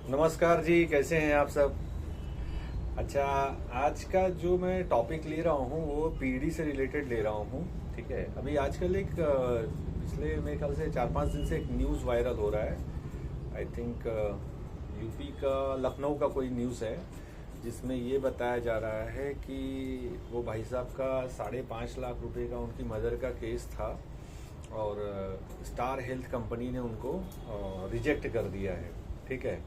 नमस्कार जी, कैसे हैं आप सब। अच्छा, आज का जो मैं टॉपिक ले रहा हूँ वो पीढ़ी से रिलेटेड ले रहा हूँ। ठीक है, अभी आजकल एक पिछले मेरे ख्याल से 4-5 दिन से एक न्यूज़ वायरल हो रहा है। आई थिंक यूपी का लखनऊ का कोई न्यूज़ है जिसमें ये बताया जा रहा है कि वो भाई साहब का 5.5 लाख रुपए का उनकी मदर का केस था और स्टार हेल्थ कंपनी ने उनको रिजेक्ट कर दिया है। ठीक है,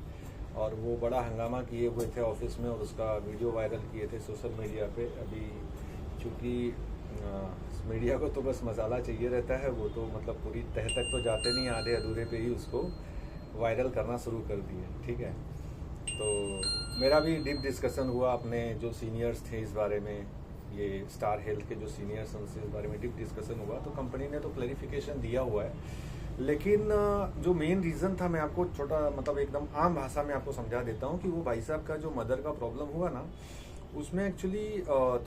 और वो बड़ा हंगामा किए हुए थे ऑफिस में और उसका वीडियो वायरल किए थे सोशल मीडिया पे। अभी चूँकि मीडिया को तो बस मसाला चाहिए रहता है, वो तो मतलब पूरी तह तक तो जाते नहीं, आधे अधूरे पे ही उसको वायरल करना शुरू कर दिए। ठीक है, तो मेरा भी डीप डिस्कशन हुआ अपने जो सीनियर्स थे इस बारे में, ये स्टार हेल्थ के जो सीनियर्स हैं उनसे इस बारे में डीप डिस्कशन हुआ। तो कंपनी ने तो क्लैरिफिकेशन दिया हुआ है, लेकिन जो मेन रीज़न था मैं आपको छोटा मतलब एकदम आम भाषा में आपको समझा देता हूँ कि वो भाई साहब का जो मदर का प्रॉब्लम हुआ ना, उसमें एक्चुअली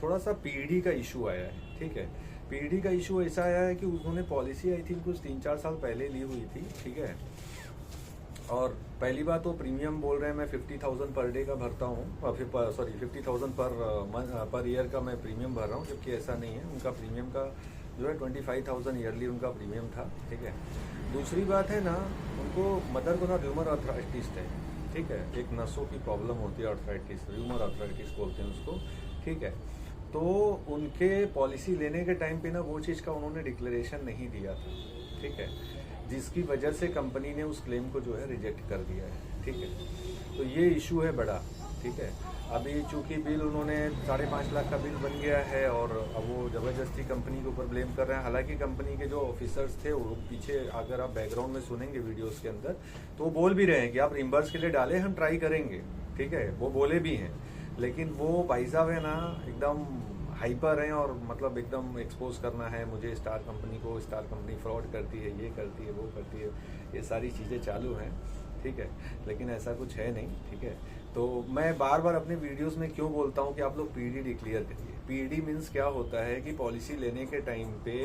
थोड़ा सा पीढ़ी का इशू आया है। ठीक है, पीढ़ी का इशू ऐसा आया है कि उन्होंने पॉलिसी आई थिंक कुछ 3-4 साल पहले ली हुई थी। ठीक है, और पहली बात तो प्रीमियम बोल रहे हैं मैं 50,000 पर डे का भरता हूँ, फिर सॉरी 50,000 पर ईयर का मैं प्रीमियम भर रहा हूँ, जबकि ऐसा नहीं है। उनका प्रीमियम का जो है 25,000 ईयरली उनका प्रीमियम था। ठीक है, दूसरी बात है ना, उनको मदर को ना र्यूमर आर्थराइटिस है। ठीक है, एक नसों की प्रॉब्लम होती है, आर्थराइटिस, र्यूमर आर्थराइटिस बोलते हैं उसको। ठीक है, तो उनके पॉलिसी लेने के टाइम पे ना वो चीज़ का उन्होंने डिक्लेरेशन नहीं दिया था। ठीक है, जिसकी वजह से कंपनी ने उस क्लेम को जो है रिजेक्ट कर दिया है। ठीक है, तो ये इशू है बड़ा। ठीक है, अभी चूंकि बिल उन्होंने 5.5 लाख का बिल बन गया है और अब वो ज़बरदस्ती कंपनी के ऊपर ब्लेम कर रहे हैं। हालांकि कंपनी के जो ऑफिसर्स थे वो पीछे, अगर आप बैकग्राउंड में सुनेंगे वीडियोस के अंदर, तो वो बोल भी रहे हैं कि आप रिम्बर्स के लिए डालें, हम ट्राई करेंगे। ठीक है, वो बोले भी हैं, लेकिन वो भाई साहब है ना एकदम हाइपर हैं और मतलब एकदम एक्सपोज करना है मुझे स्टार कंपनी को, स्टार कंपनी फ्रॉड करती है, ये करती है, वो करती है, ये सारी चीज़ें चालू हैं। ठीक है, लेकिन ऐसा कुछ है नहीं। ठीक है, तो मैं बार बार अपने वीडियोस में क्यों बोलता हूँ कि आप लोग पीडी डिक्लेयर करिए। पीडी मीन्स क्या होता है कि पॉलिसी लेने के टाइम पे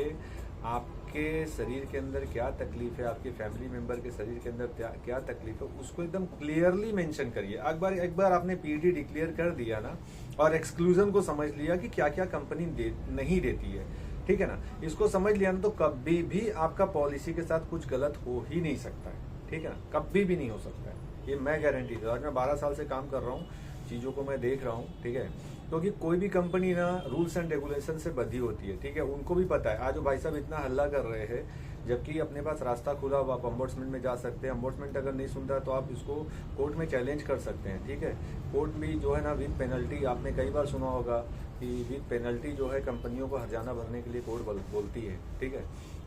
आपके शरीर के अंदर क्या तकलीफ है, आपके फैमिली मेंबर के शरीर के अंदर क्या तकलीफ है, उसको एकदम क्लियरली मेंशन करिए। एक बार आपने पीडी डिक्लेयर कर दिया ना और एक्सक्लूजन को समझ लिया कि क्या क्या कंपनी नहीं देती है, ठीक है ना, इसको समझ लिया ना, तो कभी भी आपका पॉलिसी के साथ कुछ गलत हो ही नहीं सकता है। ठीक है ना, कभी भी नहीं हो सकता है, ये मैं गारंटी दूँ। आज मैं 12 साल से काम कर रहा हूँ, चीज़ों को मैं देख रहा हूँ। ठीक है, क्योंकि कोई भी कंपनी ना रूल्स एंड रेगुलेशन से बंधी होती है। ठीक है, उनको भी पता है। आज वो भाई साहब इतना हल्ला कर रहे हैं, जबकि अपने पास रास्ता खुला हुआ, आप अम्बोड्समेंट में जा सकते हैं। अम्बोड्समेंट अगर नहीं सुनता है तो आप इसको कोर्ट में चैलेंज कर सकते हैं। ठीक है, कोर्ट भी जो है ना विद पेनल्टी, आपने कई बार सुना होगा कि विद पेनल्टी जो है कंपनियों को हर्जाना भरने के लिए कोर्ट बोलती है। ठीक है,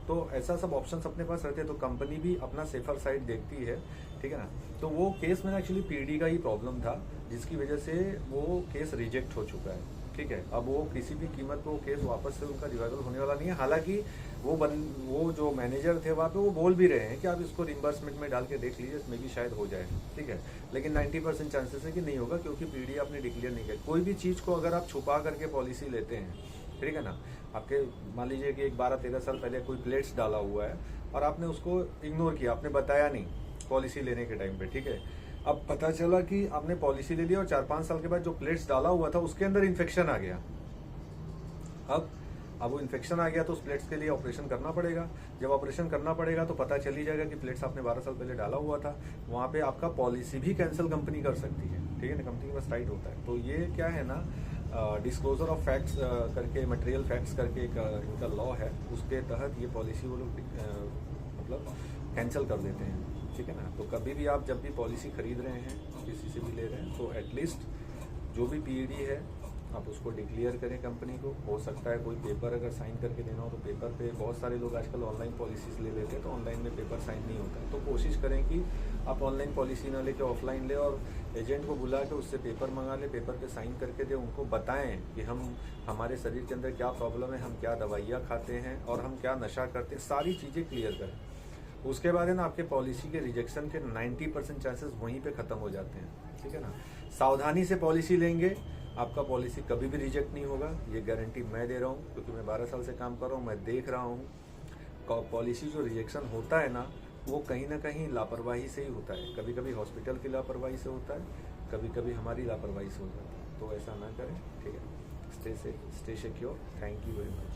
तो ऐसा सब ऑप्शंस अपने पास रहते हैं, तो कंपनी भी अपना सेफर साइड देखती है। ठीक है ना, तो वो केस में एक्चुअली पीडी का ही प्रॉब्लम था, जिसकी वजह से वो केस रिजेक्ट हो चुका है। ठीक है, अब वो किसी भी कीमत पे वो केस वापस से उनका रिवाइवल होने वाला नहीं है। हालांकि वो जो मैनेजर थे वहाँ पे वो बोल भी रहे हैं कि आप इसको रिम्बर्समेंट में डाल के देख लीजिए, इसमें भी शायद हो जाए। ठीक है, लेकिन 90% चांसेस है कि नहीं होगा, क्योंकि पीडी आपने डिक्लेयर नहीं किया। कोई भी चीज़ को अगर आप छुपा करके पॉलिसी लेते हैं, ठीक है ना, आपके मान लीजिए कि एक 12-13 साल पहले कोई प्लेट्स डाला हुआ है और आपने उसको इग्नोर किया, आपने बताया नहीं पॉलिसी लेने के टाइम पे। ठीक है, अब पता चला कि आपने पॉलिसी ले लिया और 4-5 साल के बाद जो प्लेट्स डाला हुआ था उसके अंदर इन्फेक्शन आ गया। अब वो इन्फेक्शन आ गया तो उस प्लेट्स के लिए ऑपरेशन करना पड़ेगा। जब ऑपरेशन करना पड़ेगा तो पता चल ही जाएगा कि प्लेट्स आपने 12 साल पहले डाला हुआ था। वहाँ पे आपका पॉलिसी भी कैंसिल कंपनी कर सकती है। ठीक है ना, कंपनी के पास राइट होता है। तो ये क्या है ना, डिस्क्लोजर ऑफ फैक्ट्स करके, मटेरियल फैक्ट्स करके एक इनका लॉ है, उसके तहत ये पॉलिसी वो लोग मतलब कैंसिल कर देते हैं। ठीक है ना, तो कभी भी आप जब भी पॉलिसी खरीद रहे हैं, किसी से भी ले रहे हैं, तो एटलीस्ट जो भी पीईडी है आप उसको डिक्लेयर करें कंपनी को। हो सकता है कोई पेपर अगर साइन करके देना हो तो पेपर पे, बहुत सारे लोग आजकल ऑनलाइन पॉलिसीज ले लेते हैं, तो ऑनलाइन में पेपर साइन नहीं होता है। तो कोशिश करें कि आप ऑनलाइन पॉलिसी ना लेके ऑफलाइन ले और एजेंट को बुला के उससे पेपर मंगा ले, पेपर पे साइन करके दे, उनको बताएं कि हमारे शरीर के अंदर क्या प्रॉब्लम है, हम क्या दवाइयाँ खाते हैं और हम क्या नशा करते हैं, सारी चीज़ें क्लियर करें। उसके बाद है ना, आपके पॉलिसी के रिजेक्शन के 90% चांसेस वहीं पे ख़त्म हो जाते हैं। ठीक है ना, सावधानी से पॉलिसी लेंगे, आपका पॉलिसी कभी भी रिजेक्ट नहीं होगा, ये गारंटी मैं दे रहा हूँ, क्योंकि मैं 12 साल से काम कर रहा हूँ, मैं देख रहा हूँ। पॉलिसी जो रिजेक्शन होता है ना, वो कहीं ना कहीं लापरवाही से ही होता है। कभी कभी हॉस्पिटल की लापरवाही से होता है, कभी कभी हमारी लापरवाही से हो जाता है। तो ऐसा ना करें, ठीक है। Stay safe, stay secure. Thank you very much.